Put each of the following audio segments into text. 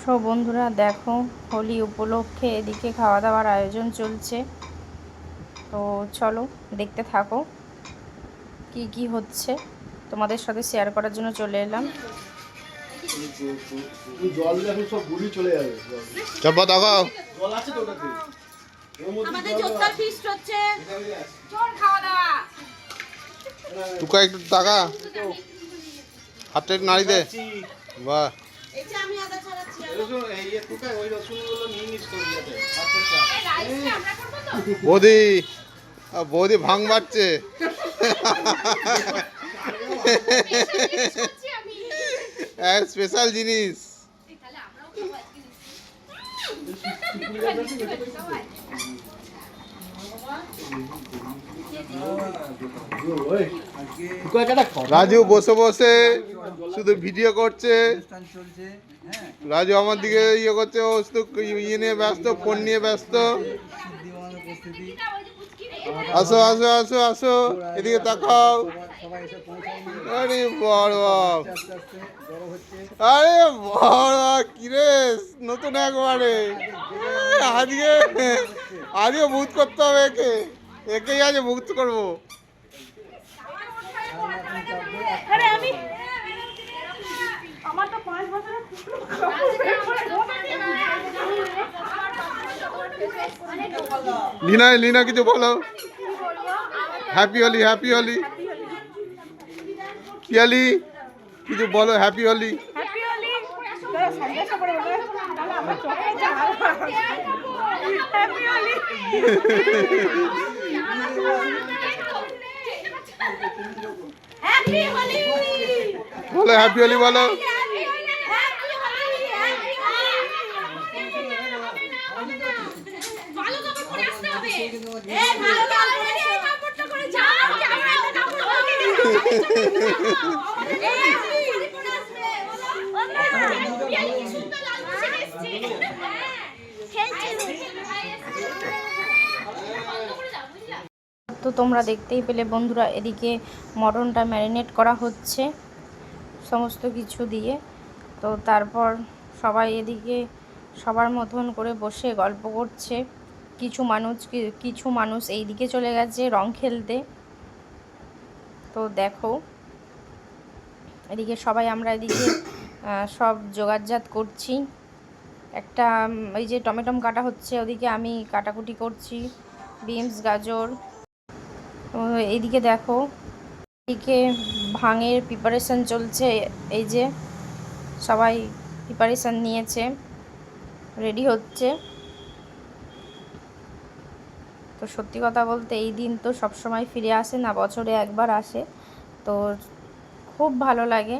So বন্ধুরা দেখো, হোলি উপলক্ষে এদিকে খাওয়া দাওয়ার আয়োজন চলছে। তো চলো দেখতে থাকো কি কি হচ্ছে, তোমাদের সাথে শেয়ার করার জন্য চলে এলাম। জল দেখো, সব গুড়ি চলে যাবে। চম্পা তাকাও, জল আছে তো ওটাতে। আমাদের জোরদার ফিস্ট হচ্ছে, চল খাওয়া দাওয়া। টুকা একটু তাকা, হাতটা একটু নাড়ি দে। বাহ, এই যে আমি আদা ছাড়াচ্ছি। এই টুকা ওই রসুনগুলো নিয়ে নিস তো ইয়াতে। এই রাইসটা আমরা করব তো। বৌদি বৌদি ভাঙ মারছে। করছি আমি। স্পেশাল জিনিস। তাহলে আমরাও খাবো আজকে। রাজু বসে বসে শুধু ভিডিও করছে। রাজু আমার দিকে ইয়ে করছে, ও শুধু ইয়ে নিয়ে ব্যস্ত, ফোন নিয়ে ব্যস্ত। আসো আসো আসো আসো, এদিকে তাকাও। আরে বড় বাপ, আরে বড় কিরে, নতুন একবারে। আজকে আজকে মুক্ত করতে হবে একে, একেই আজ মুক্ত করবো। আরে আমি আমার তো 5 বছরের লীনা লীনা কিছু বলো। Happy Holi, happy Holi. পিয়ালি কিছু বলো, হ্যাপি হোলি। হ্যাপি হোলি। তোরা সন্দেশ করে বলো, তাহলে আমার চোখে যা হ্যাপি হোলি। হ্যাপি হোলি। বলো হ্যাপি হোলি বলো। ভালো কাপড় পরে আসতে হবে। এই ভালো কাপড় পরে এই কাপড়টা পরে যাও, আমরা একটা কাপড় পরে এই শাড়ি পরে আসবে বলো। পিয়ালি কি সুন্দর লাল পোশাক এসেছে। তো তোমরা দেখতেই পেলে বন্ধুরা, এদিকে মটনটা ম্যারিনেট করা হচ্ছে সমস্ত কিছু দিয়ে। তো তারপর সবাই এদিকে সবার মতন করে বসে গল্প করছে। কিছু মানুষ এই দিকে চলে গেছে রং খেলতে। তো দেখো এদিকে সবাই আমরা এদিকে সব জোগাড়জাত করছি। একটা এই যে টমেটো কাটা হচ্ছে, ওদিকে আমি কাটাকুটি করছি, বিনস গাজর। তো এইদিকে দেখো, এদিকে ভাঙের প্রিপারেশান চলছে। এই যে সবাই প্রিপারেশান নিয়েছে, রেডি হচ্ছে। তো সত্যি কথা বলতে এই দিন তো সবসময় ফিরে আসে না, বছরে একবার আসে। তো খুব ভালো লাগে।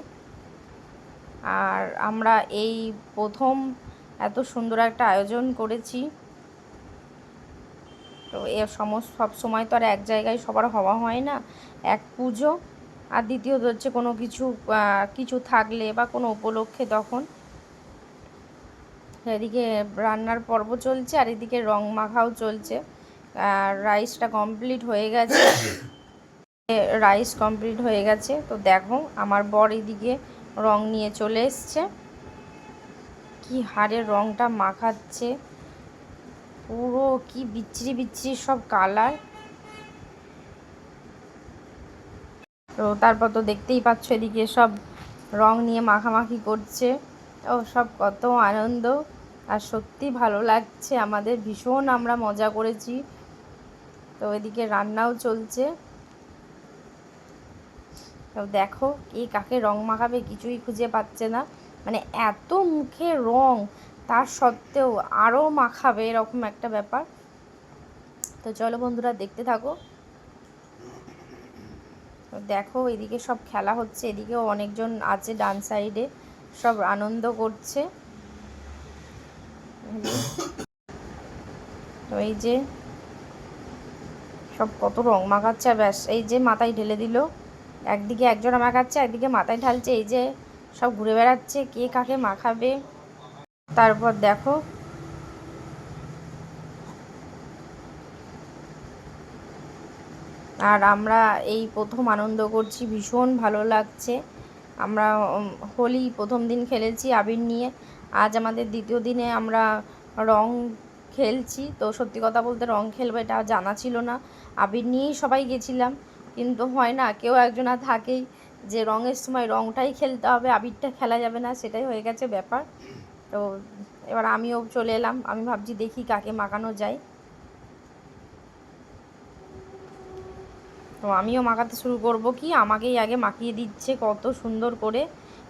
আর আমরা এই প্রথম এত সুন্দর একটা আয়োজন করেছি। তো সব সময় তো আর এক জায়গায় সবার হওয়া হয় না। এক পুজো, আর দ্বিতীয়ত হচ্ছে কোনো কিছু থাকলে বা কোনো উপলক্ষে তখন। এদিকে রান্নার পর্ব চলছে আর এদিকে রং মাখাও চলছে। আর রাইস কমপ্লিট হয়ে গেছে। তো দেখো আমার বর এদিকে রং নিয়ে চলে এসছে, কি হারে রংটা মাখাচ্ছে, পুরো কি বিচ্ছিরি বিচ্ছিরি সব কালার। তো তারপর তো দেখতেই পাচ্ছ এদিকে সব রং নিয়ে মাখামাখি করছে। ও সব কত আনন্দ, আর সত্যি ভালো লাগছে আমাদের, ভীষণ আমরা মজা করেছি। তো এদিকে রান্নাও চলছে। তো দেখো কে কাকে রং মাখাবে কিছুই খুঁজে পাচ্ছে না, মানে এত মুখে রং তার সত্ত্বেও আরও মাখাবে, এরকম একটা ব্যাপার। তো চলো বন্ধুরা দেখতে থাকো। তো দেখো এদিকে সব খেলা হচ্ছে, এদিকেও অনেকজন আছে ডান সাইডে, সব আনন্দ করছে। তো এই যে সব কত রং মাখাচ্ছে, আর ব্যাস এই যে মাথায় ঢেলে দিল। একদিকে একজনা মাখাচ্ছে, একদিকে মাথায় ঢালছে, এই যে সব ঘুরে বেড়াচ্ছে কে কাকে মাখাবে। তারপর দেখো আর আমরা এই প্রথম আনন্দ করছি, ভীষণ ভালো লাগছে। আমরা হোলি প্রথম দিন খেলেছি আবির নিয়ে, আজ আমাদের দ্বিতীয় দিনে আমরা রং খেলছি। তো সত্যি কথা বলতে রং খেলবো এটা জানা ছিল না, আবির নিয়েই সবাই গেছিলাম, কিন্তু হয় না কেউ একজনা থাকেই যে রঙের সময় রংটাই খেলতে হবে, আবিরটা খেলা যাবে না, সেটাই হয়ে গেছে ব্যাপার। তো এবার আমিও চলে এলাম, আমি ভাবছি দেখি কাকে মাখানো যায়। তো আমিও মাখাতে শুরু করব, কি আমাকেই আগে মাখিয়ে দিচ্ছে কত সুন্দর করে,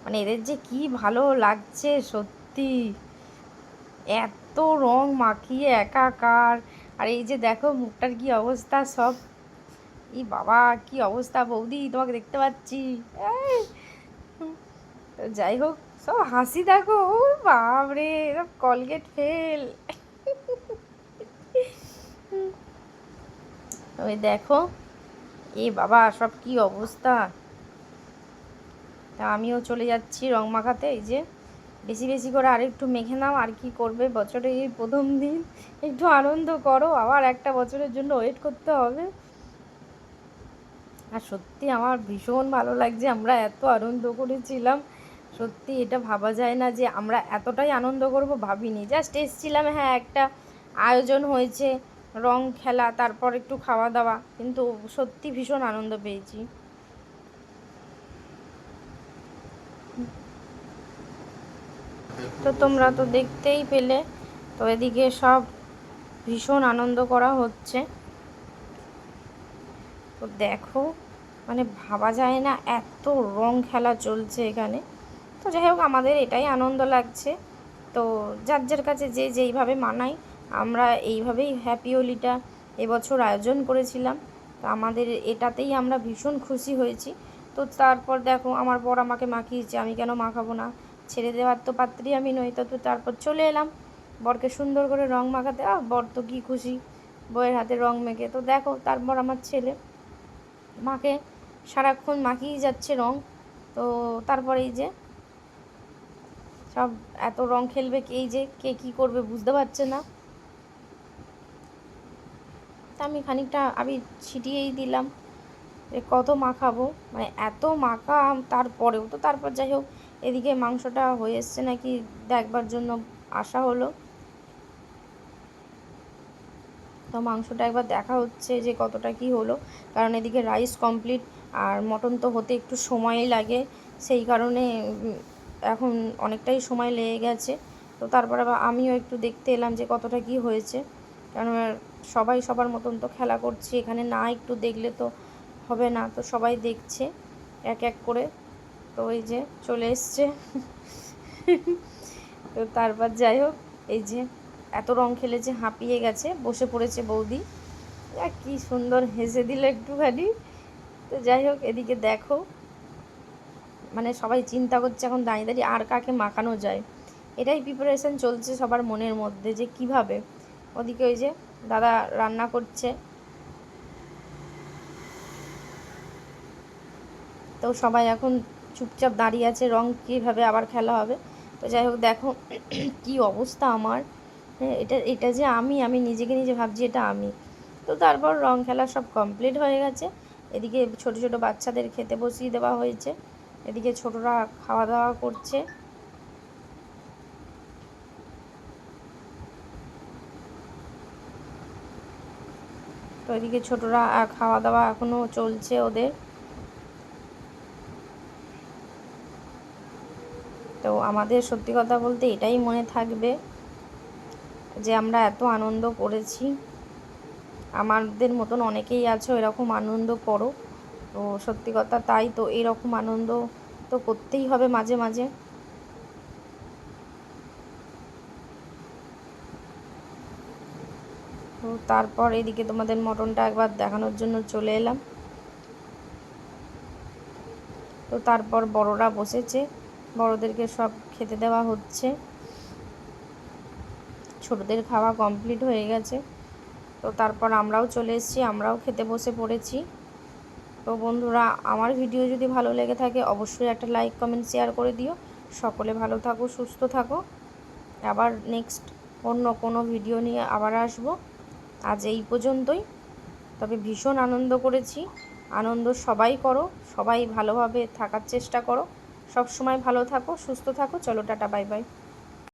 মানে এদের যে কি ভালো লাগছে সত্যি, এত রং মাখিয়ে একাকার। আর এই যে দেখো মুখটার কি অবস্থা সব, ই বাবা কি অবস্থা বৌদি, তোমাকে দেখতে পাচ্ছি। তো যাই হোক, সব হাসি দেখো, ও বাপরে সব কলগেট ফেল। ওই দেখো এ বাবা সব কি অবস্থা। তা আমিও চলে যাচ্ছি রং মাখাতে। এই যে বেশি বেশি করে আরেকটু মেখে নাও, আর কি করবে, বছরে এই প্রথম দিন একটু আনন্দ করো, আবার একটা বছরের জন্য ওয়েট করতে হবে। আর সত্যি আমার ভীষণ ভালো লাগছে, আমরা এত আনন্দ করেছিলাম, সত্যি এটা ভাবা যায় না যে আমরা এতটাই আনন্দ করব, ভাবিনি। জাস্ট এসেছিলাম, হ্যাঁ একটা আয়োজন হয়েছে রং খেলা, তারপর একটু খাওয়া দাওয়া, কিন্তু সত্যি ভীষণ আনন্দ পেয়েছি। তো তোমরা তো দেখতেই পেলে, তো এদিকে সব ভীষণ আনন্দ করা হচ্ছে। তো দেখো মানে ভাবা যায় না এত রং খেলা চলছে এখানে। তো যাই হোক আমাদের এটাই আনন্দ লাগছে। তো যার যার কাছে যে যেইভাবে মানায়, আমরা এইভাবেই হ্যাপি হোলিটা এবছর আয়োজন করেছিলাম। তো আমাদের এটাতেই আমরা ভীষণ খুশি হয়েছি। তো তারপর দেখো আমার বর আমাকে মাখিয়েছে, আমি কেন মাখাবো না, ছেড়ে দেওয়ার তো পাত্রী আমি নই। তো তারপর চলে এলাম বরকে সুন্দর করে রং মাখাতে। বর তো কী খুশি বউয়ের হাতে রং মেখে। তো দেখো তারপর আমার ছেলে মাকে সারাক্ষণ মাখিয়ে যাচ্ছে রং। তো তারপর এই যে সব এত রং খেলবে, এই যে কে কী করবে বুঝতে পারছে না। তা আমি খানিকটা আমি ছিটিয়েই দিলাম, কত মাখাবো, মানে এত মাখা তারপরেও। তো তারপর যাই হোক এদিকে মাংসটা হয়ে এসছে নাকি দেখবার জন্য আসা হলো। তো মাংসটা একবার দেখা হচ্ছে যে কতটা কি হলো, কারণ এদিকে রাইস কমপ্লিট, আর মটন তো হতে একটু সময়ই লাগে, সেই কারণে এখন অনেকটাই সময় লেগে গেছে। তো তারপর আবার আমিও একটু দেখতে এলাম যে কতটা কি হয়েছে, কারণ সবাই সবার মতন তো খেলা করছি এখানে, না একটু দেখলে তো হবে না। তো সবাই দেখছে এক এক করে। তো এই যে চলে এসছে। তো তারপর যাই হোক এই যে এত রং খেলেছে, হাঁপিয়ে গেছে, বসে পড়েছে বৌদি, কি সুন্দর হেসে দিল একটুখানি। তো যাই হোক এদিকে দেখো মানে সবাই চিন্তা করছে এখন দাঁড়িয়ে দাঁড়িয়ে আর কাকে মাখানো যায়, এটাই প্রিপারেশন চলছে সবার মনের মধ্যে যে কিভাবে। ওদিকে ওই যে দাদা রান্না করছে। তো সবাই এখন চুপচাপ দাঁড়িয়ে আছে, রং কীভাবে আবার খেলা হবে। তো যাই হোক দেখো কি অবস্থা আমার, এটা যে আমি নিজেকে নিজে ভাবছি এটা আমি। তো তারপর রং খেলা সব কমপ্লিট হয়ে গেছে। এদিকে ছোট ছোট বাচ্চাদের খেতে বসিয়ে দেওয়া হয়েছে, এদিকে ছোটরা খাওয়া দাওয়া করছে। তো এদিকে ছোটরা খাওয়া দাওয়া এখনও চলছে ওদের। তো আমাদের সত্যি কথা বলতে এটাই মনে থাকবে যে আমরা এত আনন্দ করেছি, আমাদের মতন অনেকেই আছো এরকম আনন্দ করো। তো সত্যি কথা তাই, তো এরকম আনন্দ তো করতেই হবে মাঝে মাঝে। তো তারপর এদিকে তোমাদের মটনটা একবার দেখানোর জন্য চলে এলাম। তো তারপর বড়রা বসেছে, বড়দেরকে সব খেতে দেওয়া হচ্ছে, ছোটদের খাওয়া কমপ্লিট হয়ে গেছে। তো তারপর আমরাও চলে এসেছি, আমরাও খেতে বসে পড়েছি। তো বন্ধুরা আমার ভিডিও যদি ভালো লেগে থাকে অবশ্যই একটা লাইক কমেন্ট শেয়ার করে দিও। সকলে ভালো থাকো, সুস্থ থাকো, আবার নেক্সট অন্য কোনো ভিডিও নিয়ে আবার আসবো। আজ এই পর্যন্তই, তবে ভীষণ আনন্দ করেছি, আনন্দ সবাই করো, সবাই ভালোভাবে থাকার চেষ্টা করো, সব সময় ভালো থাকো, সুস্থ থাকো। চলো টাটা, বাই বাই।